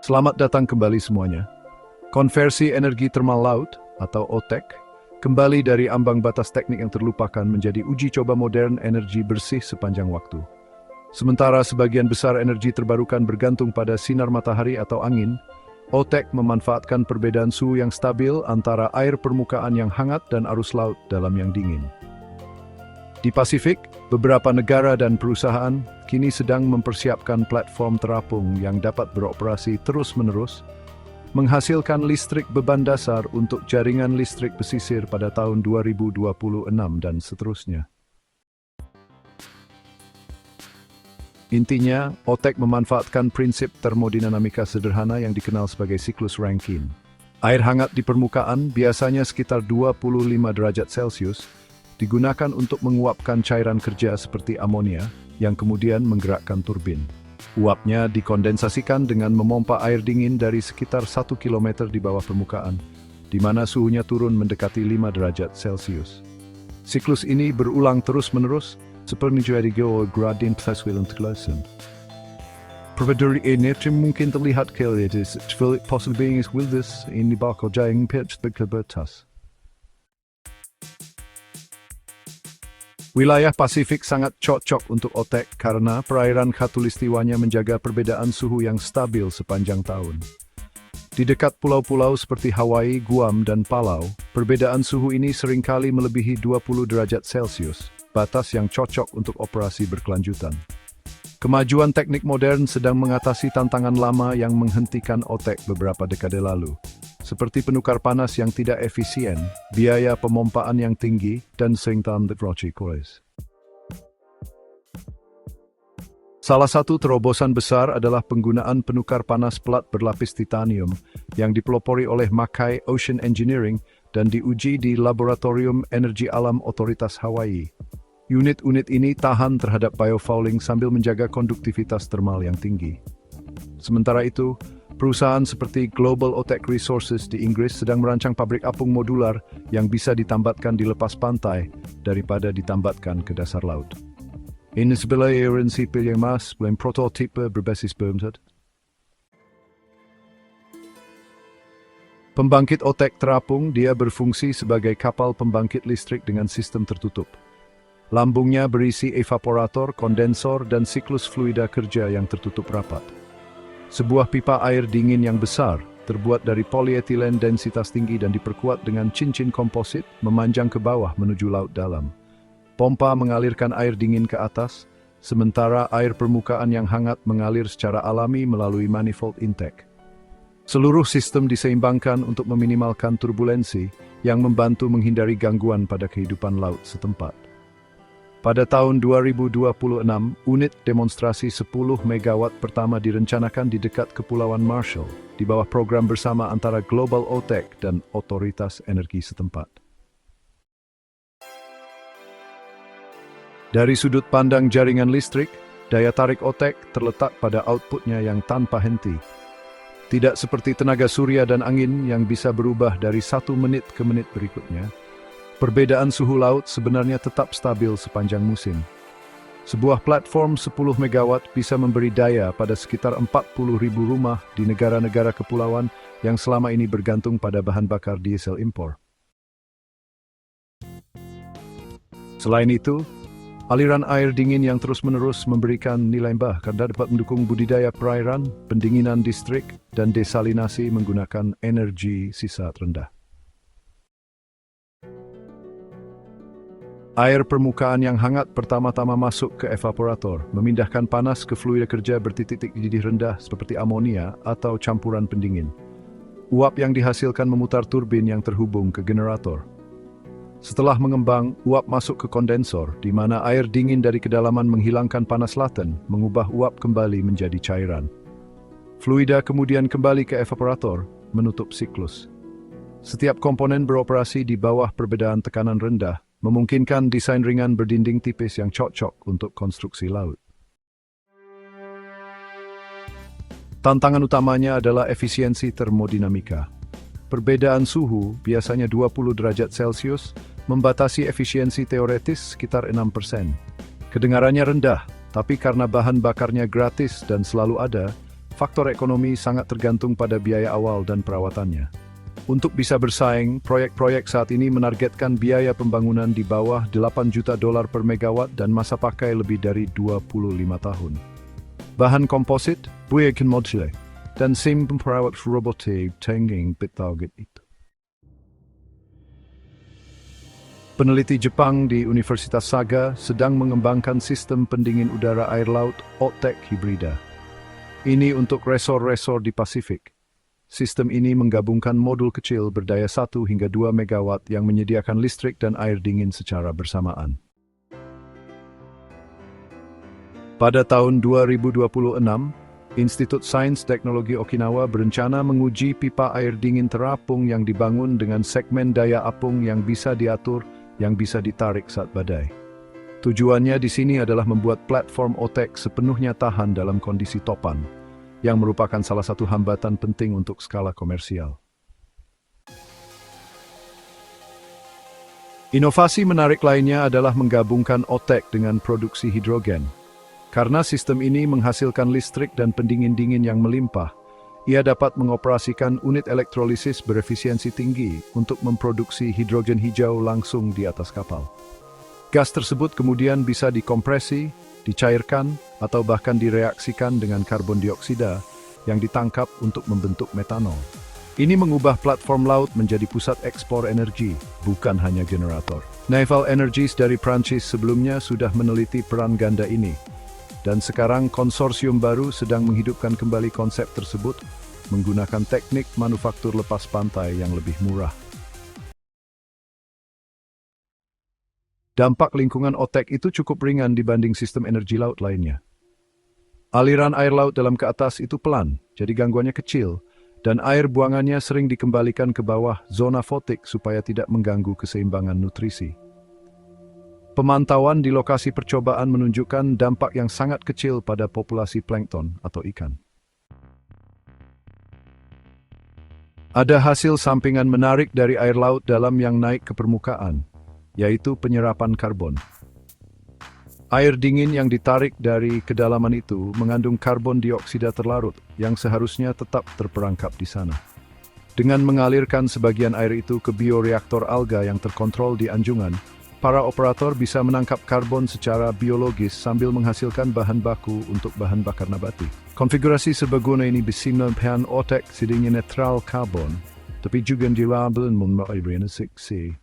Selamat datang kembali semuanya. Konversi energi termal laut atau OTEC kembali dari ambang batas teknik yang terlupakan menjadi uji coba modern energi bersih sepanjang waktu. Sementara sebagian besar energi terbarukan bergantung pada sinar matahari atau angin, OTEC memanfaatkan perbedaan suhu yang stabil antara air permukaan yang hangat dan arus laut dalam yang dingin. Di Pasifik, beberapa negara dan perusahaan kini sedang mempersiapkan platform terapung yang dapat beroperasi terus-menerus, menghasilkan listrik beban dasar untuk jaringan listrik pesisir pada tahun 2026 dan seterusnya. Intinya, OTEC memanfaatkan prinsip termodinamika sederhana yang dikenal sebagai siklus Rankine. Air hangat di permukaan, biasanya sekitar 25 derajat Celcius, digunakan untuk menguapkan cairan kerja seperti amonia, yang kemudian menggerakkan turbin. Uapnya dikondensasikan dengan memompa air dingin dari sekitar 1 km di bawah permukaan, di mana suhunya turun mendekati 5 derajat Celcius. Siklus ini berulang terus-menerus, seperti menjadi gradien Pascal-Entgleisen. Perbedaan ini mungkin terlihat kelihatan possible wildes in di bawah jaring pitch berkebatas. Wilayah Pasifik sangat cocok untuk OTEC karena perairan khatulistiwanya menjaga perbedaan suhu yang stabil sepanjang tahun. Di dekat pulau-pulau seperti Hawaii, Guam, dan Palau, perbedaan suhu ini seringkali melebihi 20 derajat Celcius, batas yang cocok untuk operasi berkelanjutan. Kemajuan teknik modern sedang mengatasi tantangan lama yang menghentikan OTEC beberapa dekade lalu, seperti penukar panas yang tidak efisien, biaya pemompaan yang tinggi, dan sengtan kores. Salah satu terobosan besar adalah penggunaan penukar panas pelat berlapis titanium yang dipelopori oleh Mackay Ocean Engineering dan diuji di Laboratorium Energi Alam Otoritas Hawaii. Unit-unit ini tahan terhadap biofouling sambil menjaga konduktivitas termal yang tinggi. Sementara itu, perusahaan seperti Global OTEC Resources di Inggris sedang merancang pabrik apung modular yang bisa ditambatkan di lepas pantai daripada ditambatkan ke dasar laut. Ini sebagai prinsip yang belum prototipe berbasis bumzat. Pembangkit OTEC terapung, dia berfungsi sebagai kapal pembangkit listrik dengan sistem tertutup. Lambungnya berisi evaporator, kondensor, dan siklus fluida kerja yang tertutup rapat. Sebuah pipa air dingin yang besar, terbuat dari polietilen densitas tinggi dan diperkuat dengan cincin komposit, memanjang ke bawah menuju laut dalam. Pompa mengalirkan air dingin ke atas, sementara air permukaan yang hangat mengalir secara alami melalui manifold intake. Seluruh sistem diseimbangkan untuk meminimalkan turbulensi yang membantu menghindari gangguan pada kehidupan laut setempat. Pada tahun 2026, unit demonstrasi 10 MW pertama direncanakan di dekat Kepulauan Marshall, di bawah program bersama antara Global OTEC dan Otoritas Energi setempat. Dari sudut pandang jaringan listrik, daya tarik OTEC terletak pada outputnya yang tanpa henti. Tidak seperti tenaga surya dan angin yang bisa berubah dari 1 menit ke menit berikutnya. Perbedaan suhu laut sebenarnya tetap stabil sepanjang musim. Sebuah platform 10 MW bisa memberi daya pada sekitar 40.000 rumah di negara-negara kepulauan yang selama ini bergantung pada bahan bakar diesel impor. Selain itu, aliran air dingin yang terus-menerus memberikan nilai tambah karena dapat mendukung budidaya perairan, pendinginan distrik, dan desalinasi menggunakan energi sisa rendah. Air permukaan yang hangat pertama-tama masuk ke evaporator, memindahkan panas ke fluida kerja bertitik didih rendah seperti amonia atau campuran pendingin. Uap yang dihasilkan memutar turbin yang terhubung ke generator. Setelah mengembang, uap masuk ke kondensor, di mana air dingin dari kedalaman menghilangkan panas laten, mengubah uap kembali menjadi cairan. Fluida kemudian kembali ke evaporator, menutup siklus. Setiap komponen beroperasi di bawah perbedaan tekanan rendah, memungkinkan desain ringan berdinding tipis yang cocok untuk konstruksi laut. Tantangan utamanya adalah efisiensi termodinamika. Perbedaan suhu, biasanya 20 derajat Celcius, membatasi efisiensi teoretis sekitar 6%. Kedengarannya rendah, Tapi karena bahan bakarnya gratis dan selalu ada, faktor ekonomi sangat tergantung pada biaya awal dan perawatannya. Untuk bisa bersaing, proyek-proyek saat ini menargetkan biaya pembangunan di bawah 8 juta dolar per megawatt dan masa pakai lebih dari 25 tahun. Bahan komposit, buikan modular, dan sim perawat robotik tangging target itu. Peneliti Jepang di Universitas Saga sedang mengembangkan sistem pendingin udara air laut OTEC hibrida. Ini untuk resor-resor di Pasifik. Sistem ini menggabungkan modul kecil berdaya 1 hingga 2 megawatt yang menyediakan listrik dan air dingin secara bersamaan. Pada tahun 2026, Institut Sains Teknologi Okinawa berencana menguji pipa air dingin terapung yang dibangun dengan segmen daya apung yang bisa diatur, yang bisa ditarik saat badai. Tujuannya di sini adalah membuat platform OTEC sepenuhnya tahan dalam kondisi topan, yang merupakan salah satu hambatan penting untuk skala komersial. Inovasi menarik lainnya adalah menggabungkan OTEC dengan produksi hidrogen. Karena sistem ini menghasilkan listrik dan pendingin dingin yang melimpah, ia dapat mengoperasikan unit elektrolisis berefisiensi tinggi untuk memproduksi hidrogen hijau langsung di atas kapal. Gas tersebut kemudian bisa dikompresi, dicairkan, atau bahkan direaksikan dengan karbon dioksida yang ditangkap untuk membentuk metanol. Ini mengubah platform laut menjadi pusat ekspor energi, bukan hanya generator. Naval Energies dari Prancis sebelumnya sudah meneliti peran ganda ini. Dan sekarang konsorsium baru sedang menghidupkan kembali konsep tersebut menggunakan teknik manufaktur lepas pantai yang lebih murah. Dampak lingkungan OTEC itu cukup ringan dibanding sistem energi laut lainnya. Aliran air laut dalam ke atas itu pelan, jadi gangguannya kecil, dan air buangannya sering dikembalikan ke bawah zona fotik supaya tidak mengganggu keseimbangan nutrisi. Pemantauan di lokasi percobaan menunjukkan dampak yang sangat kecil pada populasi plankton atau ikan. Ada hasil sampingan menarik dari air laut dalam yang naik ke permukaan, yaitu penyerapan karbon. Air dingin yang ditarik dari kedalaman itu mengandung karbon dioksida terlarut yang seharusnya tetap terperangkap di sana. Dengan mengalirkan sebagian air itu ke bioreaktor alga yang terkontrol di anjungan, para operator bisa menangkap karbon secara biologis sambil menghasilkan bahan baku untuk bahan bakar nabati. Konfigurasi serbaguna ini bisa menyebabkan OTEC sedingin netral karbon, tapi juga reliable dan merealisasi.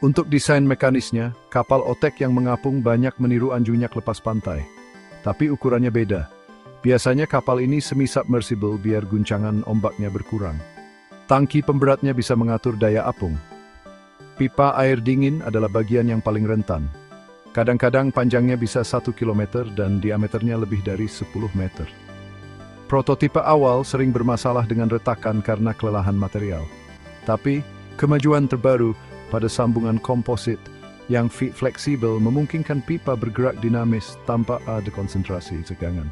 Untuk desain mekanisnya, kapal OTEC yang mengapung banyak meniru anjunyak lepas pantai. Tapi ukurannya beda. Biasanya kapal ini semi-submersible biar guncangan ombaknya berkurang. Tangki pemberatnya bisa mengatur daya apung. Pipa air dingin adalah bagian yang paling rentan. Kadang-kadang panjangnya bisa 1 km dan diameternya lebih dari 10 meter. Prototipe awal sering bermasalah dengan retakan karena kelelahan material. Tapi, kemajuan terbaru pada sambungan komposit yang fleksibel memungkinkan pipa bergerak dinamis tanpa ada konsentrasi tegangan.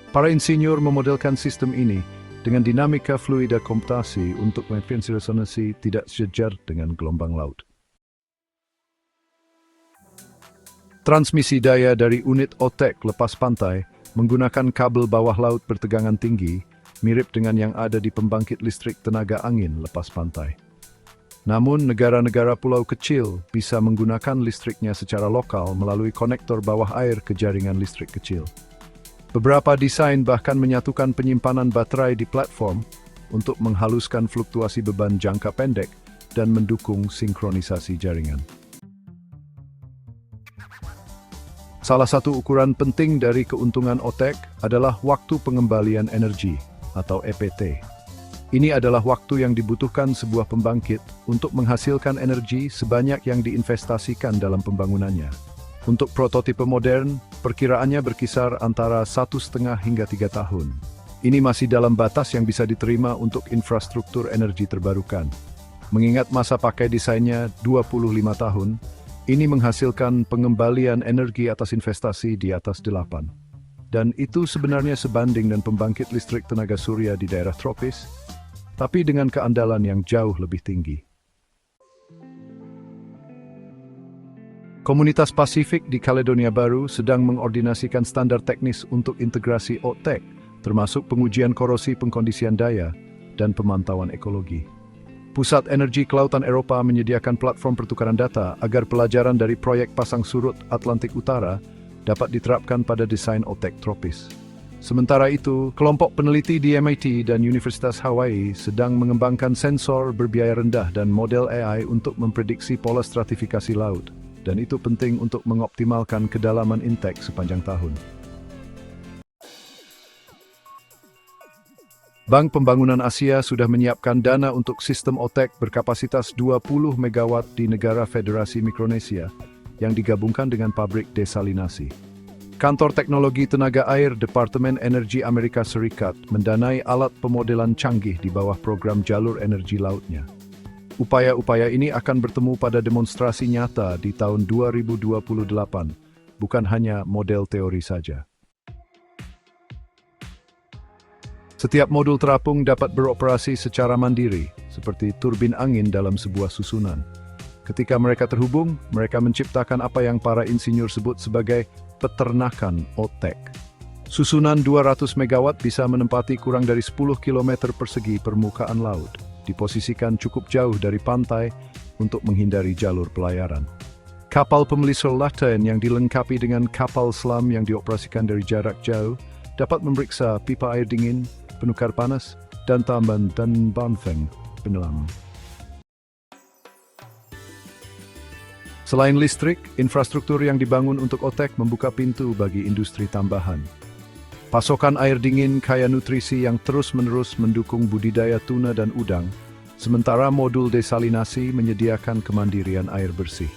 Para insinyur memodelkan sistem ini dengan dinamika fluida komputasi untuk frekuensi resonansi tidak sejajar dengan gelombang laut. Transmisi daya dari unit OTEC lepas pantai menggunakan kabel bawah laut bertegangan tinggi, mirip dengan yang ada di pembangkit listrik tenaga angin lepas pantai. Namun, negara-negara pulau kecil bisa menggunakan listriknya secara lokal melalui konektor bawah air ke jaringan listrik kecil. Beberapa desain bahkan menyatukan penyimpanan baterai di platform untuk menghaluskan fluktuasi beban jangka pendek dan mendukung sinkronisasi jaringan. Salah satu ukuran penting dari keuntungan OTEC adalah waktu pengembalian energi atau EPT. Ini adalah waktu yang dibutuhkan sebuah pembangkit untuk menghasilkan energi sebanyak yang diinvestasikan dalam pembangunannya. Untuk prototipe modern, perkiraannya berkisar antara 1,5 hingga 3 tahun. Ini masih dalam batas yang bisa diterima untuk infrastruktur energi terbarukan. Mengingat masa pakai desainnya 25 tahun, ini menghasilkan pengembalian energi atas investasi di atas 8. Dan itu sebenarnya sebanding dengan pembangkit listrik tenaga surya di daerah tropis, tapi dengan keandalan yang jauh lebih tinggi. Komunitas Pasifik di Kaledonia Baru sedang mengordinasikan standar teknis untuk integrasi OTEC, termasuk pengujian korosi pengkondisian daya dan pemantauan ekologi. Pusat Energi Kelautan Eropa menyediakan platform pertukaran data agar pelajaran dari proyek pasang surut Atlantik Utara dapat diterapkan pada desain OTEC tropis. Sementara itu, kelompok peneliti di MIT dan Universitas Hawaii sedang mengembangkan sensor berbiaya rendah dan model AI untuk memprediksi pola stratifikasi laut, dan itu penting untuk mengoptimalkan kedalaman intek sepanjang tahun. Bank Pembangunan Asia sudah menyiapkan dana untuk sistem OTEC berkapasitas 20 MW di negara Federasi Mikronesia yang digabungkan dengan pabrik desalinasi. Kantor Teknologi Tenaga Air Departemen Energi Amerika Serikat mendanai alat pemodelan canggih di bawah program jalur energi lautnya. Upaya-upaya ini akan bertemu pada demonstrasi nyata di tahun 2028, bukan hanya model teori saja. Setiap modul terapung dapat beroperasi secara mandiri, seperti turbin angin dalam sebuah susunan. Ketika mereka terhubung, mereka menciptakan apa yang para insinyur sebut sebagai peternakan OTEC. Susunan 200 MW bisa menempati kurang dari 10 km persegi permukaan laut, diposisikan cukup jauh dari pantai untuk menghindari jalur pelayaran. Kapal pemelisur laten yang dilengkapi dengan kapal selam yang dioperasikan dari jarak jauh dapat memeriksa pipa air dingin, penukar panas, dan tamban dan banfeng penyelam. Selain listrik, infrastruktur yang dibangun untuk OTEC membuka pintu bagi industri tambahan. Pasokan air dingin kaya nutrisi yang terus-menerus mendukung budidaya tuna dan udang, sementara modul desalinasi menyediakan kemandirian air bersih.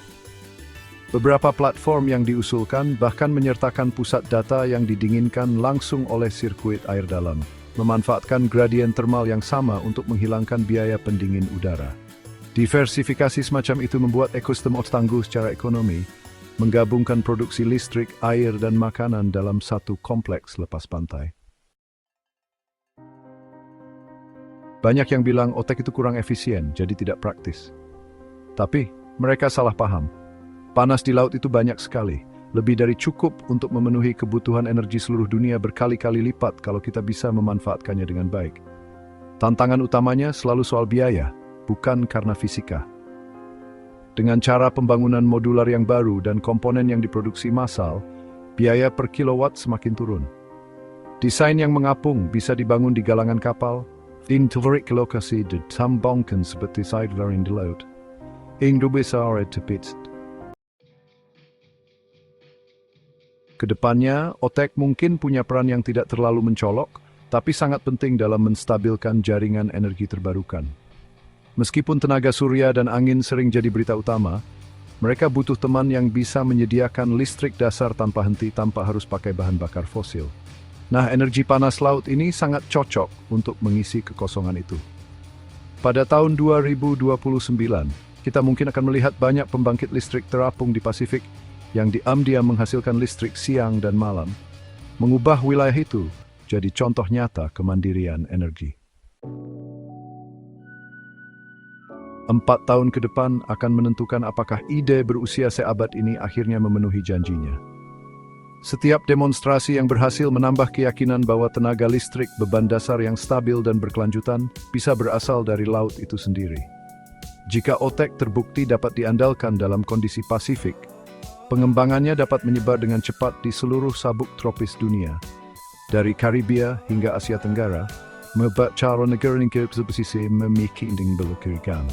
Beberapa platform yang diusulkan bahkan menyertakan pusat data yang didinginkan langsung oleh sirkuit air dalam, memanfaatkan gradien termal yang sama untuk menghilangkan biaya pendingin udara. Diversifikasi semacam itu membuat ekosistem tangguh secara ekonomi, menggabungkan produksi listrik, air, dan makanan dalam satu kompleks lepas pantai. Banyak yang bilang OTEC itu kurang efisien, jadi tidak praktis. Tapi, mereka salah paham. Panas di laut itu banyak sekali, lebih dari cukup untuk memenuhi kebutuhan energi seluruh dunia berkali-kali lipat kalau kita bisa memanfaatkannya dengan baik. Tantangan utamanya selalu soal biaya, bukan karena fisika. Dengan cara pembangunan modular yang baru dan komponen yang diproduksi massal, biaya per kilowatt semakin turun. Desain yang mengapung bisa dibangun di galangan kapal, in teorik lokasi di tambangkan seperti sidebar di laut, hingga besar tepit. Kedepannya, OTEC mungkin punya peran yang tidak terlalu mencolok, tapi sangat penting dalam menstabilkan jaringan energi terbarukan. Meskipun tenaga surya dan angin sering jadi berita utama, mereka butuh teman yang bisa menyediakan listrik dasar tanpa henti tanpa harus pakai bahan bakar fosil. Nah, energi panas laut ini sangat cocok untuk mengisi kekosongan itu. Pada tahun 2029, kita mungkin akan melihat banyak pembangkit listrik terapung di Pasifik yang diam-diam menghasilkan listrik siang dan malam, mengubah wilayah itu jadi contoh nyata kemandirian energi. 4 tahun ke depan akan menentukan apakah ide berusia seabad ini akhirnya memenuhi janjinya. Setiap demonstrasi yang berhasil menambah keyakinan bahwa tenaga listrik beban dasar yang stabil dan berkelanjutan bisa berasal dari laut itu sendiri. Jika OTEC terbukti dapat diandalkan dalam kondisi Pasifik, pengembangannya dapat menyebar dengan cepat di seluruh sabuk tropis dunia, dari Karibia hingga Asia Tenggara, membuat cara negara pesisir memiliki belokirikan.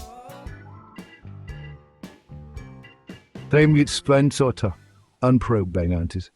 Terima kasih sponsor unprobangantis.